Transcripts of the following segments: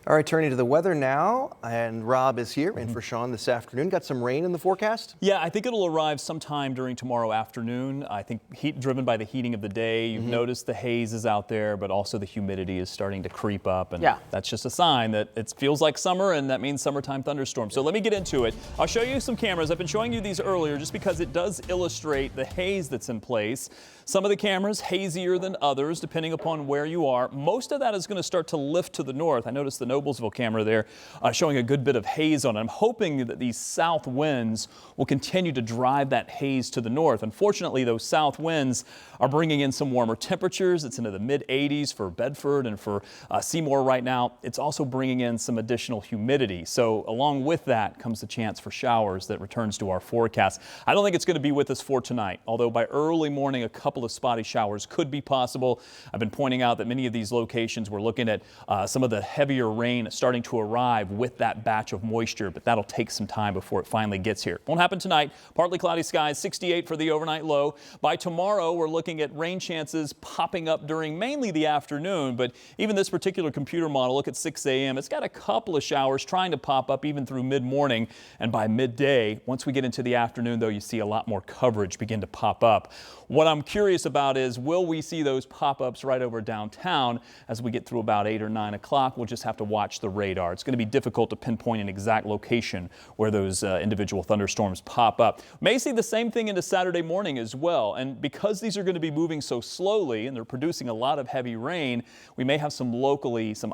All right, turning to the weather now, and Rob is here in for Sean this afternoon. Got some rain in the forecast? Yeah, I think it'll arrive sometime during tomorrow afternoon. I think driven by the heating of the day. You've noticed the haze is out there, but also the humidity is starting to creep up, and that's just a sign that it feels like summer, and that means summertime thunderstorms. So let me get into it. I'll show you some cameras. I've been showing you these earlier just because it does illustrate the haze that's in place. Some of the cameras hazier than others, depending upon where you are. Most of that is going to start to lift to the north. I noticed the Noblesville camera there showing a good bit of haze on it. I'm hoping that these south winds will continue to drive that haze to the north. Unfortunately, those south winds are bringing in some warmer temperatures. It's into the mid-80s for Bedford and for Seymour right now. It's also bringing in some additional humidity. So along with that comes the chance for showers that returns to our forecast. I don't think it's going to be with us for tonight, although by early morning a couple of spotty showers could be possible. I've been pointing out that many of these locations we're looking at some of the heavier rain starting to arrive with that batch of moisture, but that'll take some time before it finally gets here. Won't happen tonight. Partly cloudy skies, 68 for the overnight low. By tomorrow, we're looking at rain chances popping up during mainly the afternoon, but even this particular computer model, look at 6 a.m., it's got a couple of showers trying to pop up even through mid-morning, and by midday, once we get into the afternoon, though, you see a lot more coverage begin to pop up. What I'm curious about is, will we see those pop-ups right over downtown as we get through about 8 or 9 o'clock? We'll just have to watch the radar. It's going to be difficult to pinpoint an exact location where those individual thunderstorms pop up. May see the same thing into Saturday morning as well. And because these are going to be moving so slowly and they're producing a lot of heavy rain, we may have some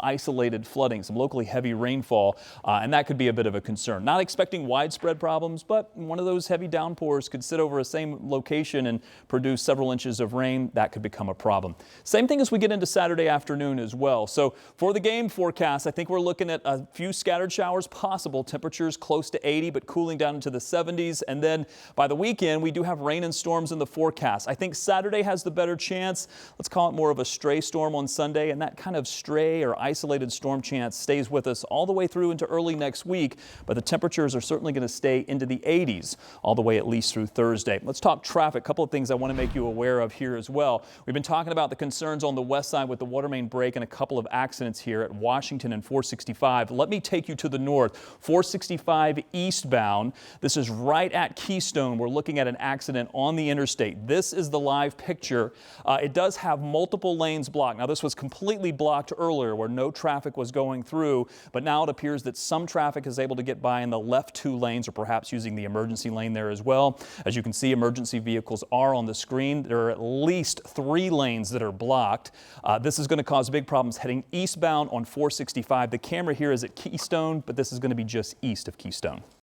isolated flooding, some locally heavy rainfall, and that could be a bit of a concern. Not expecting widespread problems, but one of those heavy downpours could sit over a same location and produce several inches of rain. That could become a problem. Same thing as we get into Saturday afternoon as well. So for the game forecast, I think we're looking at a few scattered showers possible. Temperatures close to 80, but cooling down into the 70s. And then by the weekend, we do have rain and storms in the forecast. I think Saturday has the better chance. Let's call it more of a stray storm on Sunday. And that kind of stray or isolated storm chance stays with us all the way through into early next week. But the temperatures are certainly going to stay into the 80s all the way at least through Thursday. Let's talk traffic. A couple of things I want to make you aware of here as well. We've been talking about the concerns on the west side with the water main break and a couple of accidents here at Washington and 465. Let me take you to the north. 465 eastbound. This is right at Keystone. We're looking at an accident on the interstate. This is the live picture. It does have multiple lanes blocked. Now, this was completely blocked earlier where no traffic was going through, but now it appears that some traffic is able to get by in the left 2 lanes, or perhaps using the emergency lane there as well. As you can see, emergency vehicles are on the screen. There are at least 3 lanes that are blocked. This is going to cause big problems heading eastbound on 465. The camera here is at Keystone, but this is going to be just east of Keystone.